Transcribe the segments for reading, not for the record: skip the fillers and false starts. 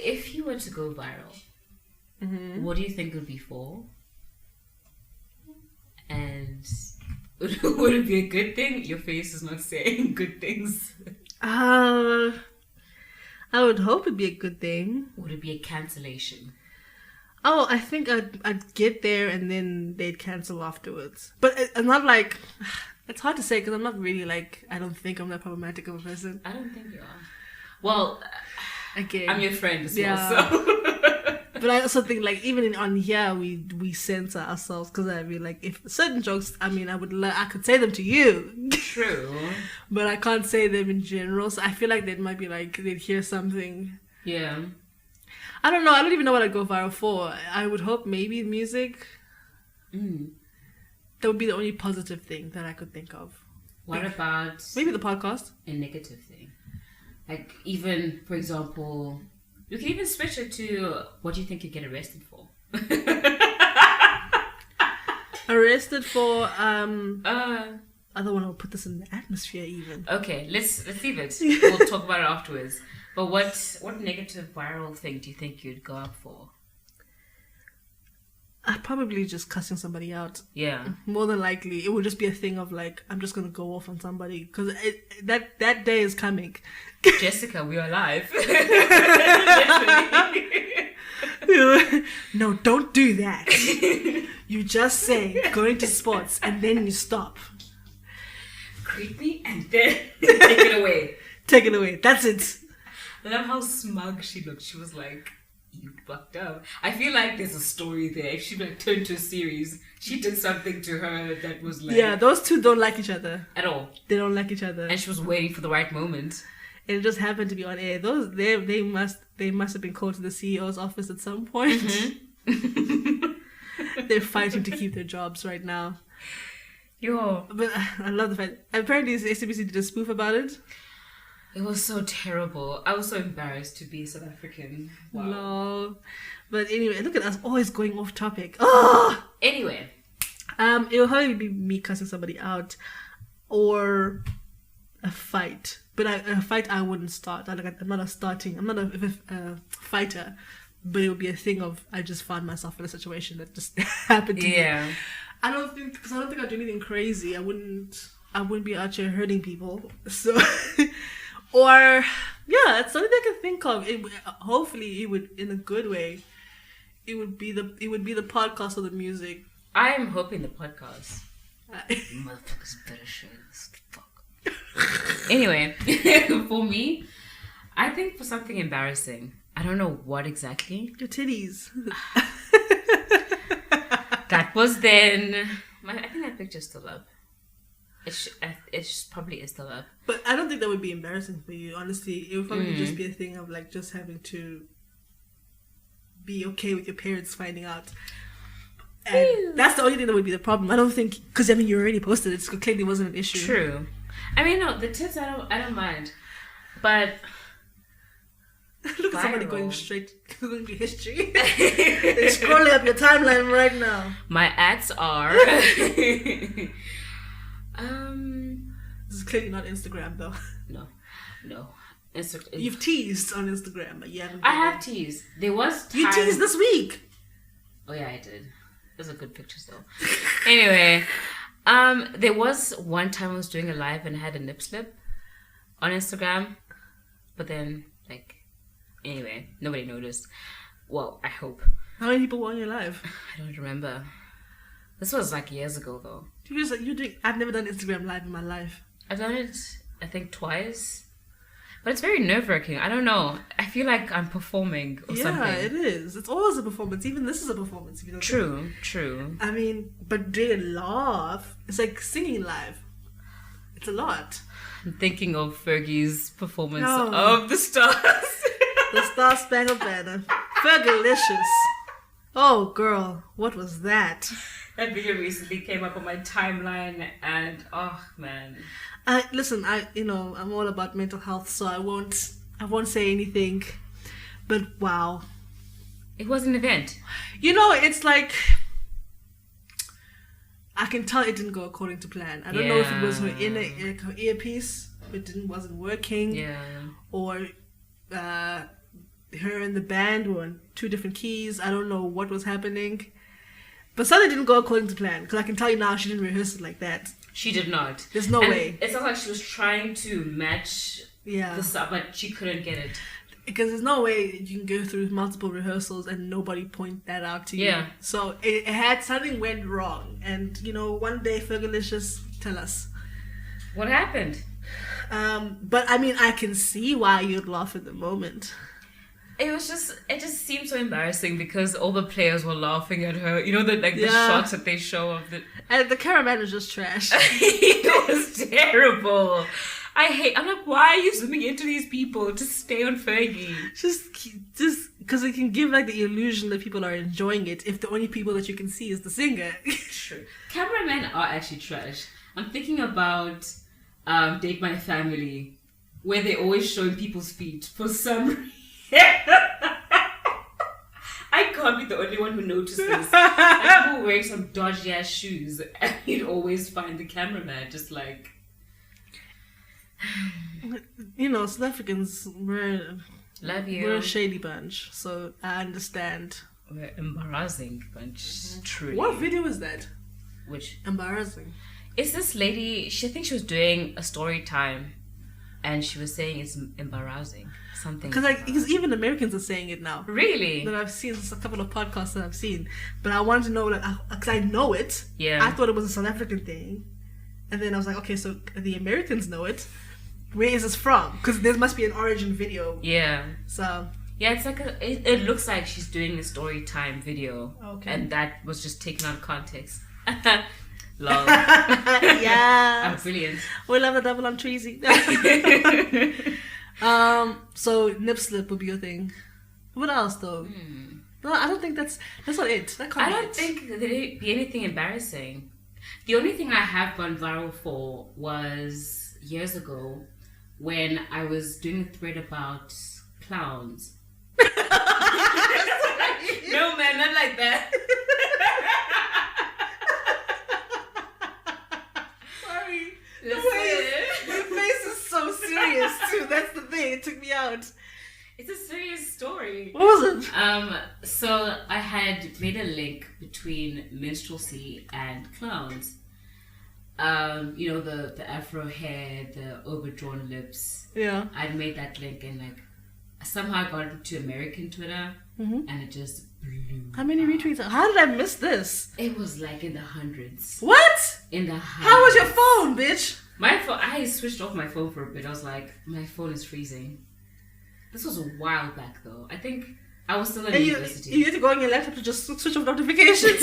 if you were to go viral, what do you think it would be for? And would it be a good thing? Your face is not saying good things. I would hope it'd be a good thing. Would it be a cancellation? Oh, I think I'd get there and then they'd cancel afterwards. But I'm not like... It's hard to say because I'm not really like... I don't think I'm that problematic of a person. I don't think you are. Well, again, I'm your friend as well, so... But I also think, like, even on here, we censor ourselves because I mean, like, if certain jokes, I mean, I could say them to you. True. But I can't say them in general, so I feel like they might be like, they'd hear something. Yeah. I don't know. I don't even know what I'd go viral for. I would hope maybe music. That would be the only positive thing that I could think of. What about... Maybe the podcast. A negative thing. Like, even, for example... You can even switch it to what do you think you'd get arrested for? Arrested for I don't want to put this in the atmosphere even. Okay, let's leave it. We'll talk about it afterwards. But what negative viral thing do you think you'd go up for? I'd probably just cussing somebody out. Yeah. More than likely, it would just be a thing of like, I'm just gonna go off on somebody because that day is coming. Jessica, we are live. No, don't do that. You just say going to sports and then you stop. Creepy and then take it away. Take it away. That's it. I love how smug she looked. She was like, you fucked up. I feel like there's a story there. If she like turned to a series, she did something to her that was like... Yeah, those two don't like each other. At all. They don't like each other. And she was waiting for the right moment. And it just happened to be on air. They must have been called to the CEO's office at some point. They're fighting to keep their jobs right now. Yo. But I love the fact... Apparently SABC did a spoof about it. It was so terrible. I was so embarrassed to be South African. Wow. No. But anyway, look at us always going off topic. Oh! Anyway. It will probably be me cussing somebody out or a fight. But a fight I wouldn't start. I'm not a fighter. But it would be a thing of I just found myself in a situation that just happened to me. Yeah. I don't think I'd do anything crazy. I wouldn't be out here hurting people. So... Or, yeah, that's the only thing I can think of. Hopefully, it would, in a good way, it would be the podcast or the music. I am hoping the podcast. Motherfuckers better share this. Fuck. Anyway, for me, I think for something embarrassing. I don't know what exactly. Your titties. That was then. I think that picture's still up. It probably is still up. But I don't think that would be embarrassing for you, honestly. It would probably just be a thing of like just having to be okay with your parents finding out. And that's the only thing that would be the problem. I don't think, because I mean you already posted it, so clearly wasn't an issue. True. I mean, no, the tits I don't mind. But look at somebody going straight to history. They're scrolling up your timeline right now. My ads are This is clearly not Instagram though. No. You've teased on Instagram, but you haven't. I have teased. There was time... You teased this week. Oh yeah, I did. Those are good pictures though. Anyway, there was one time I was doing a live and I had a nip slip on Instagram, but then anyway, nobody noticed. Well, I hope. How many people were on your live? I don't remember. This was years ago though. I've never done Instagram live in my life. I've done it, I think, twice. But it's very nerve-wracking. I don't know. I feel like I'm performing or something. Yeah, it is. It's always a performance. Even this is a performance. If you don't True. I mean, but doing a laugh, it's like singing live. It's a lot. I'm thinking of Fergie's performance of The Stars. The Star Spangled Banner. Fergalicious. Oh, girl. What was that? That video recently came up on my timeline and, oh, man. Listen, I'm all about mental health, so I won't say anything. But wow. It was an event. It's like, I can tell it didn't go according to plan. I don't know if it was her her earpiece, wasn't working. Yeah. Or her and the band were on 2 different keys. I don't know what was happening. But something didn't go according to plan. Because I can tell you now she didn't rehearse it like that. She did not. There's no way. It sounds like she was trying to match the stuff, but she couldn't get it. Because there's no way you can go through multiple rehearsals and nobody point that out to you. Yeah. So it had something went wrong. And, one day Fergalicious tell us. What happened? But I mean, I can see why you'd laugh at the moment. It just seemed so embarrassing because all the players were laughing at her. The shots that they show of the... And the cameraman was just trash. It was terrible. I'm like, why are you zooming into these people? Just stay on Fergie. Just because it can give the illusion that people are enjoying it if the only people that you can see is the singer. True. Cameramen are actually trash. I'm thinking about Date My Family, where they're always showing people's feet for some reason. I can't be the only one who noticed this. People wearing some dodgy ass shoes, and you'd always find the cameraman just like... South Africans, we're a shady bunch, so I understand. We're embarrassing bunch, truly. What video is that? Which? Embarrassing. It's this lady, I think she was doing a story time, and she was saying it's embarrassing. Something. Because even Americans are saying it now. Really? That I've seen a couple of podcasts that I've seen. But I wanted to know, because I know it. Yeah. I thought it was a South African thing. And then I was like, okay, so the Americans know it. Where is this from? Because there must be an origin video. Yeah. So... Yeah, it's like it looks like she's doing a story time video. Okay. And that was just taken out of context. Lol. Yeah. I'm brilliant. We love the double on treasy. So nip slip would be your thing. What else though? No, I don't think that's not it. I don't think there'd be anything embarrassing. The only thing I have gone viral for was years ago when I was doing a thread about clowns. No man, not like that. Sorry. Your face is so serious too. That's the thing. It took me out. It's a serious story. What was it? So I had made a link between minstrelsy and clowns. The afro hair, the overdrawn lips. Yeah. I'd made that link and somehow I got it to American Twitter and it just blew. How many retweets? How did I miss this? It was in the hundreds. What? In the hundreds. How was your phone, bitch? My phone, I switched off my phone for a bit. I was like, my phone is freezing. This was a while back though. I think I was still in university. You had to go on your laptop to just switch off notifications?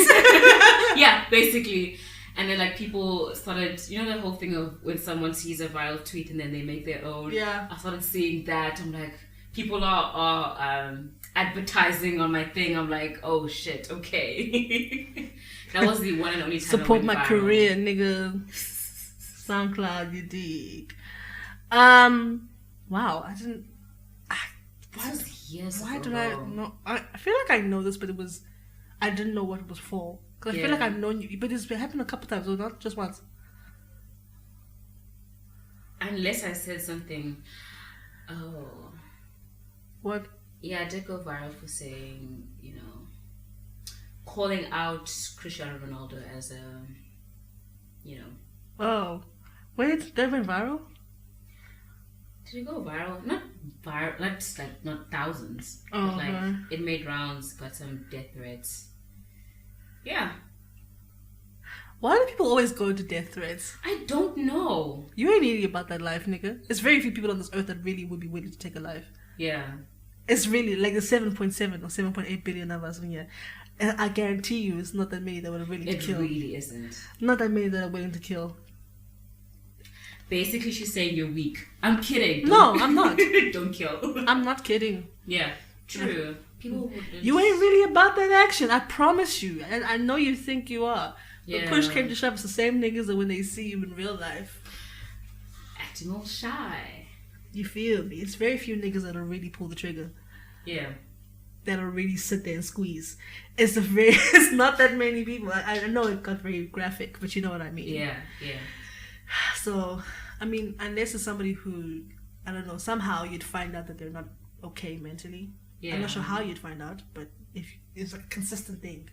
Yeah, basically. And then people started, the whole thing of when someone sees a viral tweet and then they make their own. Yeah. I started seeing that. I'm like, people are advertising on my thing. I'm like, oh shit, okay. That was the one and only time Support my career, nigga. SoundCloud, you dig. Wow, I didn't... Why did I know? I feel like I know this, but I didn't know what it was for. Because I feel like I've known you, but it's happened a couple times, so not just once. Unless I said something. Oh. What? Yeah, I did go viral for saying, calling out Cristiano Ronaldo as a, Oh. Wait, that went viral? Did it go viral? Not viral, not thousands. Oh, but it made rounds, got some death threats. Yeah. Why do people always go to death threats? I don't know. You ain't really about that life, nigga. It's very few people on this earth that really would be willing to take a life. Yeah. It's really the 7.7 or 7.8 billion of us in here. And I guarantee you it's not that many that are willing to kill. It really isn't. Not that many that are willing to kill. Basically, she's saying you're weak. I'm kidding. No, I'm not. Don't kill. I'm not kidding. Yeah, true. People wouldn't. You ain't really about that action. I promise you. And I know you think you are. Yeah. But push came to shove, it's the same niggas that when they see you in real life. Acting all shy. You feel me? It's very few niggas that'll really pull the trigger. Yeah. That'll really sit there and squeeze. It's not that many people. I know it got very graphic, but you know what I mean. Yeah, yeah. So, I mean, unless it's somebody who, I don't know, somehow you'd find out that they're not okay mentally. I'm not sure how you'd find out, but if it's like a consistent thing,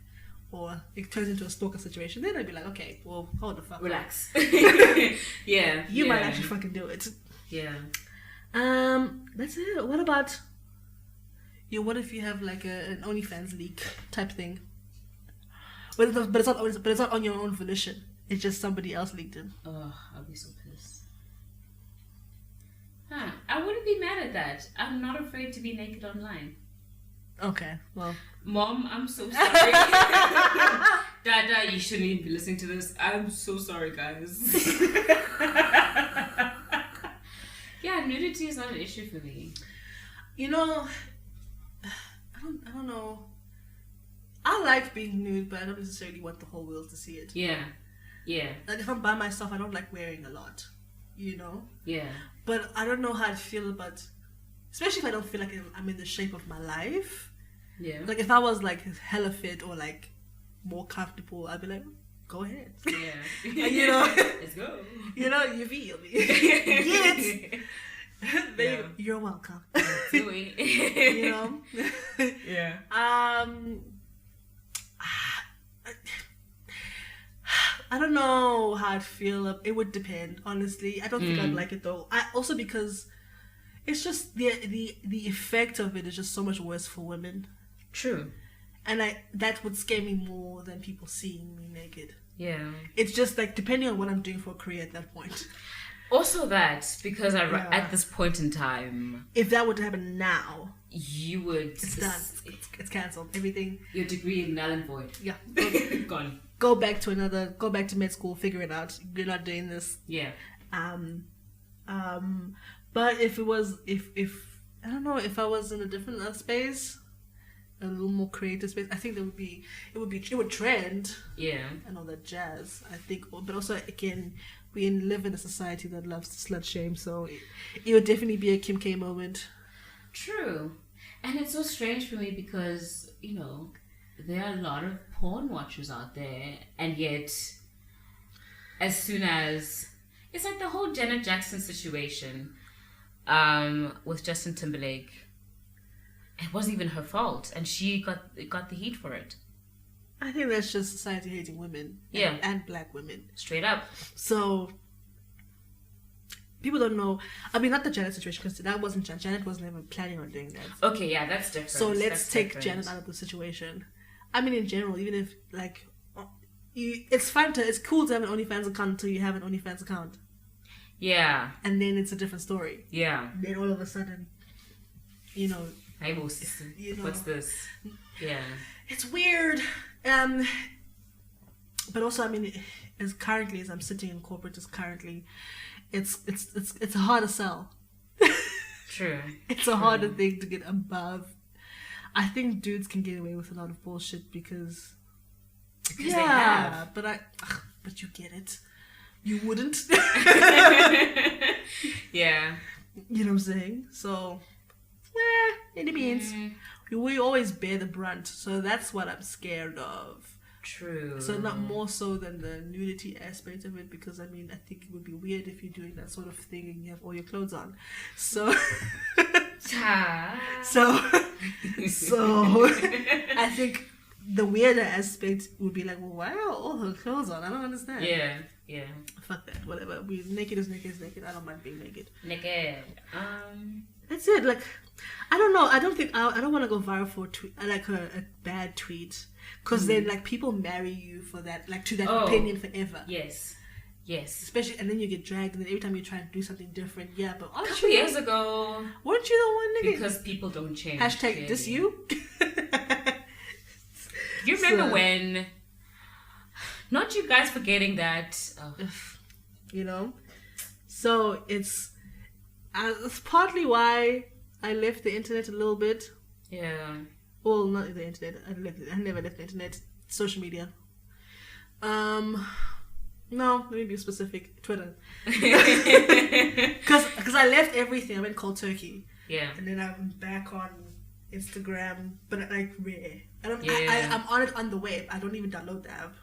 or it turns into a stalker situation, then I'd be like, okay, well, hold the fuck relax. Yeah. You might actually fucking do it. Yeah. That's it. What about you? What if you have like an OnlyFans leak type thing? But it's not on your own volition. It's just somebody else leaked it. Oh, I'll be so pissed. Huh. I wouldn't be mad at that. I'm not afraid to be naked online. Okay, well. Mom, I'm so sorry. Dada, you shouldn't even be listening to this. I'm so sorry, guys. Yeah, nudity is not an issue for me. You know, I don't know. I like being nude, but I don't necessarily want the whole world to see it. Yeah. Yeah. Like if I'm by myself, I don't like wearing a lot. You know? Yeah. But I don't know how I'd feel about, especially if I don't feel like I'm in the shape of my life. Yeah. Like if I was like hella fit or like more comfortable, I'd be like, go ahead. Yeah. You know? Let's go. You know, you feel me. Yes. Yeah. You're welcome. Do it. You know? Yeah. I don't know how I'd feel. It would depend, honestly. I don't think I'd like it though. Also because it's just the effect of it is just so much worse for women. True. And that would scare me more than people seeing me naked. Yeah. It's just like depending on what I'm doing for a career at that point. Also that, because at this point in time, if that were to happen now, you would... It's done. It's cancelled. Everything. Your degree is null and void. Yeah. Gone. Go back to med school, figure it out. You're not doing this. Yeah. But if it was, if I don't know, if I was in a different space, a little more creative space, I think it would trend. Yeah. And all that jazz. I think, but also again, we live in a society that loves to slut shame, so it would definitely be a Kim K moment. True. And it's so strange for me because, you know, there are a lot of porn watchers out there, and yet as soon as it's like the whole Janet Jackson situation with Justin Timberlake, it wasn't even her fault, and she got the heat for it. I think that's just society hating women. Yeah. And black women. Straight up. So people don't know. I mean, not the Janet situation, because that wasn't Janet. Janet wasn't even planning on doing that. Okay, yeah, that's different. So let's take Janet out of the situation. I mean, in general, even if like, it's cool to have an OnlyFans account until you have an OnlyFans account. Yeah. And then it's a different story. Yeah. Then all of a sudden, you know. You know, what's this? Yeah. It's weird. But also, I mean, as I'm sitting in corporate, it's a harder sell. True. It's a harder thing to get above. I think dudes can get away with a lot of bullshit because they have. But you get it. You wouldn't. Yeah. You know what I'm saying? So, it depends. We always bear the brunt, so that's what I'm scared of. True. So not more so than the nudity aspect of it, because I mean, I think it would be weird if you're doing that sort of thing and you have all your clothes on. So, so I think the weirder aspect would be like, well, why are all her clothes on? I don't understand. Yeah, yeah. Fuck that. Whatever. Naked is naked. I don't mind being naked. Naked. That's it. Like, I don't know. I don't want to go viral for a bad tweet, because then like people marry you for that, like to that opinion forever. Yes. Especially, and then you get dragged, and then every time you try to do something different, yeah. But a couple years ago, weren't you the one nigga? Because people don't change. Hashtag this you. You remember when? Not you guys forgetting that. You know, so it's partly why I left the internet a little bit. Yeah. Well, not the internet. I never left the internet. Social media. No, let me be specific. Twitter. Because I left everything. I went cold turkey. Yeah. And then I'm back on Instagram, but like rare. I'm on it on the web. I don't even download the app.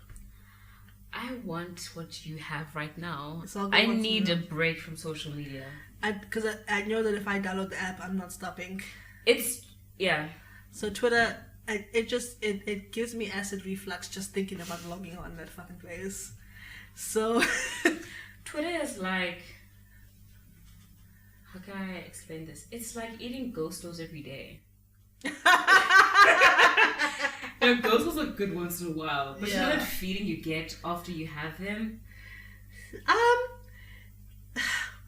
I want what you have right now. So I need a break from social media. Because I know that if I download the app, I'm not stopping. It's Yeah. So Twitter, it gives me acid reflux just thinking about logging on that fucking place. So Twitter is like, how can I explain this? It's like eating ghostos every day. Ghostos are good once in a while, but you know that feeling you get after you have them.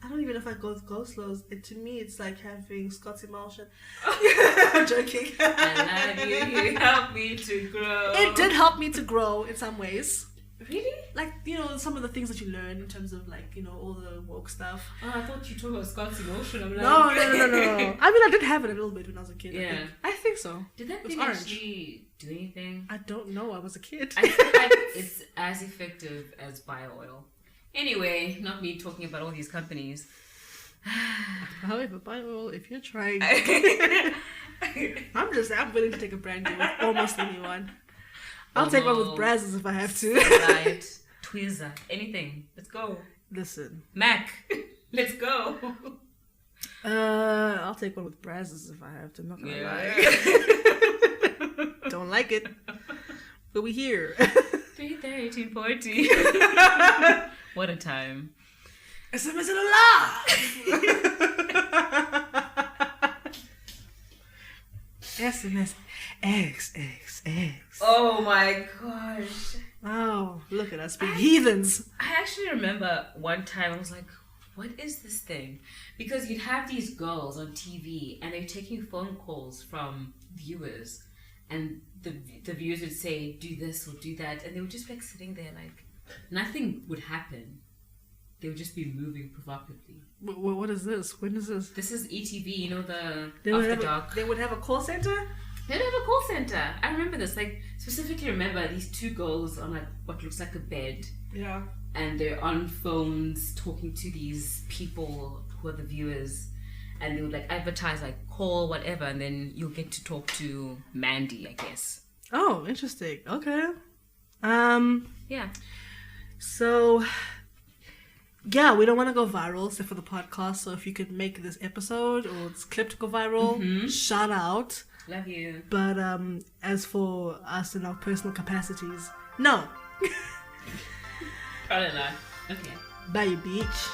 I don't even know if I go with ghost-lows. To me, it's like having Scott's emulsion. I'm joking. I love you. You helped me to grow. It did help me to grow in some ways. Really? Like, some of the things that you learn in terms of, like, all the woke stuff. Oh, I thought you talked about Scott's emotion. I'm like... No. I mean, I did have it a little bit when I was a kid. Yeah. I think so. Did that thing actually do anything? I don't know. I was a kid. I feel like it's as effective as bio oil. Anyway, not me talking about all these companies. However, bio oil, if you're trying... I'm willing to take a brand deal with almost anyone. I'll take one with Brazzers if I have to. Light, Twizzler, anything. Let's go. Listen. Mac, let's go. I'll take one with Brazzers if I have to. I'm not gonna lie. Don't like it. But we here. 3:30, 40. What a time. SMS in alive. SMS XXX. Oh my gosh. Oh, look at us being heathens. I actually remember one time I was like, what is this thing? Because you'd have these girls on TV and they're taking phone calls from viewers, and the viewers would say, do this or do that, and they would just be like sitting there like nothing would happen. They would just be moving provocatively. What is this? When is this? This is ETV, After Dark. They would have a call center? They would have a call center. I remember this. Like, specifically remember these two girls on like what looks like a bed. Yeah. And they're on phones talking to these people who are the viewers. And they would like advertise like call, whatever. And then you'll get to talk to Mandy, I guess. Oh, interesting. Okay. Yeah. So... yeah, we don't want to go viral except for the podcast. So if you could make this episode or this clip to go viral, shout out. Love you. But as for us and our personal capacities, no. Probably not. Okay. Bye, you bitch.